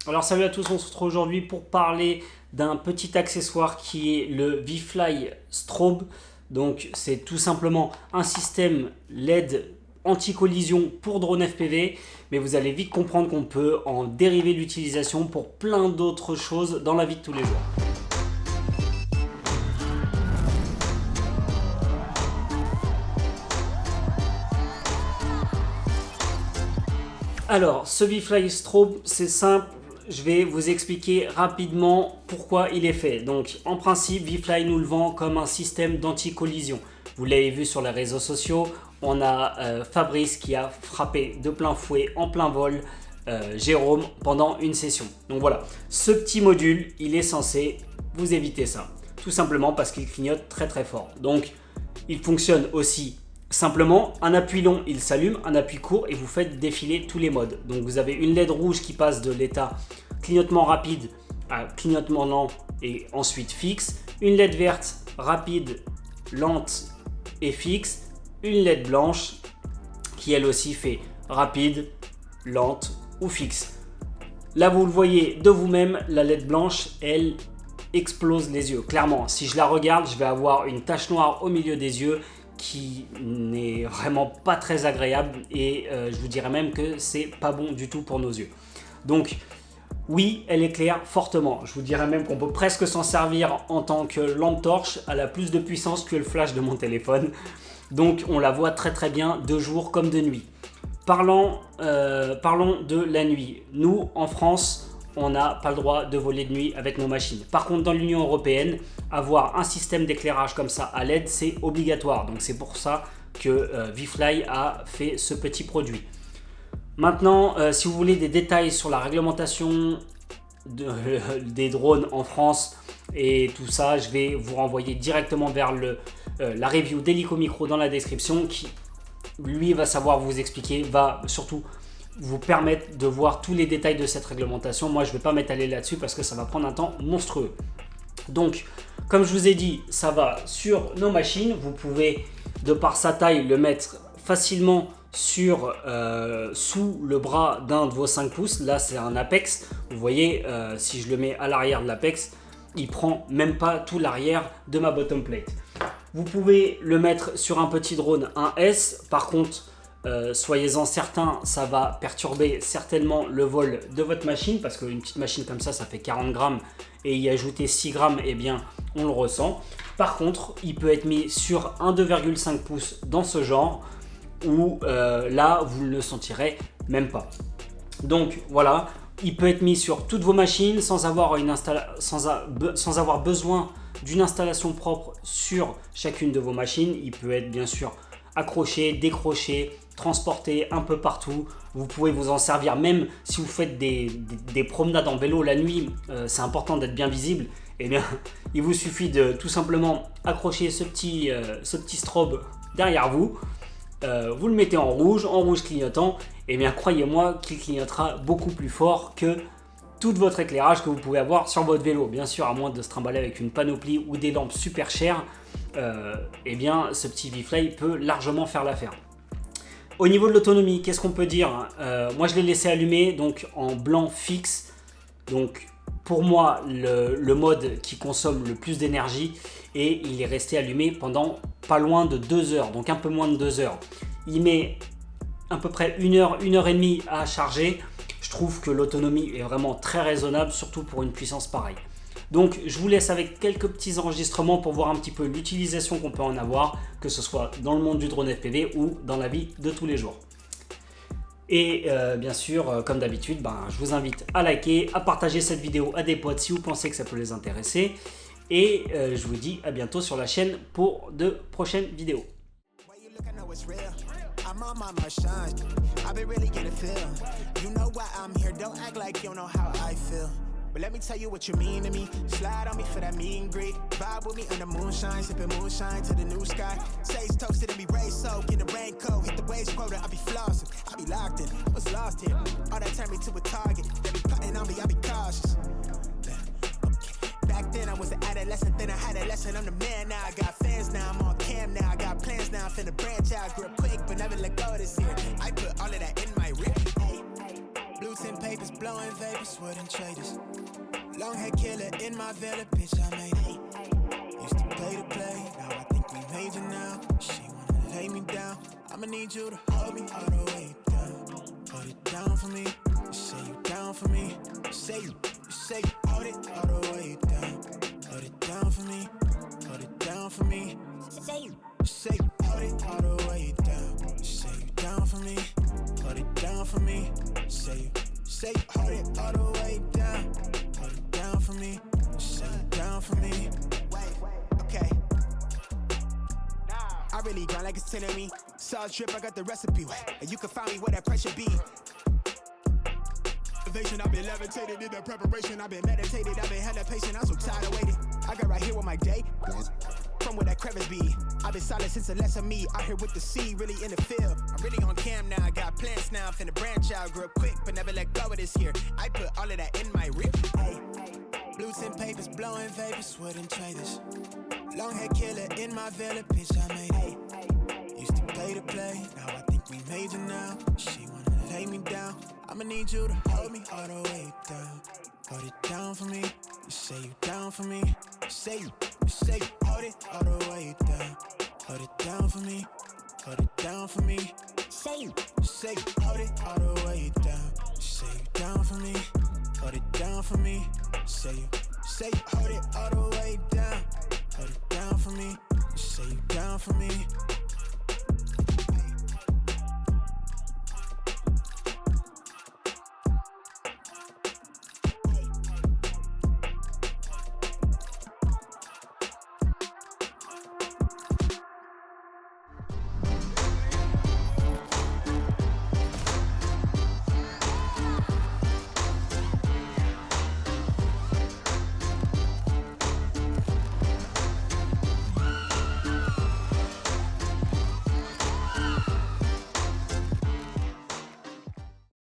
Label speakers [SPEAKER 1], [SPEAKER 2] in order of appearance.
[SPEAKER 1] Alors salut à tous, on se retrouve aujourd'hui pour parler d'un petit accessoire qui est le ViFly Strobe. Donc c'est tout simplement un système LED anti-collision pour drone FPV, mais vous allez vite comprendre qu'on peut en dériver l'utilisation pour plein d'autres choses dans la vie de tous les jours. Alors, ce ViFly Strobe, c'est simple, je vais vous expliquer rapidement pourquoi il est fait. Donc, en principe, ViFly nous le vend comme un système d'anti-collision. Vous l'avez vu sur les réseaux sociaux, on a Fabrice qui a frappé de plein fouet, en plein vol, Jérôme pendant une session. Donc voilà, ce petit module, il est censé vous éviter ça. Tout simplement parce qu'il clignote très très fort. Donc, il fonctionne aussi simplement, un appui long, il s'allume, un appui court et vous faites défiler tous les modes. Donc vous avez une LED rouge qui passe de l'état clignotement rapide à clignotement lent et ensuite fixe. Une LED verte rapide, lente et fixe. Une LED blanche qui elle aussi fait rapide, lente ou fixe. Là vous le voyez de vous-même, la LED blanche, elle explose les yeux. Clairement, si je la regarde, je vais avoir une tache noire au milieu des yeux qui n'est vraiment pas très agréable et je vous dirais même que c'est pas bon du tout pour nos yeux. Donc oui, elle éclaire fortement. Je vous dirais même qu'on peut presque s'en servir en tant que lampe torche. Elle a plus de puissance que le flash de mon téléphone. Donc on la voit très très bien de jour comme de nuit. Parlons de la nuit. Nous, en France, on n'a pas le droit de voler de nuit avec nos machines. Par contre, dans l'Union européenne, avoir un système d'éclairage comme ça à LED, c'est obligatoire. Donc c'est pour ça que ViFly a fait ce petit produit. Maintenant, si vous voulez des détails sur la réglementation des drones en France et tout ça, je vais vous renvoyer directement vers la review d'Helico Micro dans la description qui, lui, va savoir vous expliquer, va surtout vous permettre de voir tous les détails de cette réglementation. Moi, je ne vais pas m'étaler là-dessus parce que ça va prendre un temps monstrueux. Donc, comme je vous ai dit, ça va sur nos machines. Vous pouvez, de par sa taille, le mettre facilement sous le bras d'un de vos 5 pouces. Là, c'est un Apex. Vous voyez, si je le mets à l'arrière de l'Apex, il prend même pas tout l'arrière de ma bottom plate. Vous pouvez le mettre sur un petit drone 1S. Par contre, soyez-en certains, ça va perturber certainement le vol de votre machine parce qu'une petite machine comme ça fait 40 grammes et y ajouter 6 grammes, eh bien, on le ressent. Par contre, il peut être mis sur un 2,5 pouces dans ce genre où là, vous ne le sentirez même pas. Donc voilà, il peut être mis sur toutes vos machines sans avoir besoin d'une installation propre sur chacune de vos machines. Il peut être bien sûr accroché, décroché, transporté un peu partout. Vous pouvez vous en servir même si vous faites des promenades en vélo la nuit. C'est important d'être bien visible. Eh bien, il vous suffit de tout simplement accrocher ce petit strobe derrière vous. Vous le mettez en rouge clignotant. Eh bien, croyez-moi qu'il clignotera beaucoup plus fort que tout votre éclairage que vous pouvez avoir sur votre vélo. Bien sûr, à moins de se trimballer avec une panoplie ou des lampes super chères, eh bien, ce petit ViFly peut largement faire l'affaire. Au niveau de l'autonomie, qu'est-ce qu'on peut dire? Moi, je l'ai laissé allumer donc en blanc fixe. Donc, pour moi, le mode qui consomme le plus d'énergie, et il est resté allumé pendant pas loin de 2 heures, donc un peu moins de 2 heures. Il met à peu près 1 heure, 1 heure et demie à charger. Je trouve que l'autonomie est vraiment très raisonnable, surtout pour une puissance pareille. Donc je vous laisse avec quelques petits enregistrements pour voir un petit peu l'utilisation qu'on peut en avoir, que ce soit dans le monde du drone FPV ou dans la vie de tous les jours. Et bien sûr, comme d'habitude, je vous invite à liker, à partager cette vidéo à des potes si vous pensez que ça peut les intéresser. Et je vous dis à bientôt sur la chaîne pour de prochaines vidéos. I'm on my shine. I've been really getting feel. You know why I'm here. Don't act like you know how I feel. But let me tell you what you mean to me. Slide on me for that mean greet. Vibe with me in the moonshine, sipping moonshine to the new sky. Taste toasted and be raised soaked in the raincoat. Hit the waves quota, I be flossing. I be locked in. I was lost here. All that turned me to a target. They be plotting on me, I be cautious. Back then I was an adolescent, then I had a lesson. I'm the man now, I got fans now, I'm on cam now, I got plans now, I'm finna branch out, grip quick, but never let go this year. I put all of that in my rip. Blue
[SPEAKER 2] tint papers, blowing vapors, wouldn't trade us. Long hair killer in my villa, bitch, I made it. Used to play, now I think we major now. She wanna lay me down, I'ma need you to hold me all the way down. Hold it down for me, you say you down for me. You say you hold it all the way down. Hold it down for me, hold it down for me. You say you hold it all the way down. You say you down for me, hold it down for me. Say you hold it all the way down. Hold it down for me, you say you down for me. Wait, okay. I really grind like it's 10 of me. Sauce drip, I got the recipe. And you can find me where that pressure be. I've been levitated in the preparation. I've been meditated, I've been hella patient. I'm so tired of waiting. I got right here with my day. From where that crevice be. I've been silent since the less of me. Out here with the sea, really in the field. I'm really on cam now. I got plans now. I'm finna branch out, grow up quick, but never let go of this here. I put all of that in my rip. Hey, blue tint papers, blowing vapors, wouldn't trade this. Long hair killer in my villa, bitch, I made it. Used to play, now I think we major now. She wanna lay me down, I'ma need you to hold me all the way down. Hold it down for me, you say you down for me. You say you hold it all the way down. Hold it down for me, hold it down for me. Say you hold it all the way down. You say you down for me, hold it down for me. Say you hold it all the way down. Hold it down for me, you say you down for me.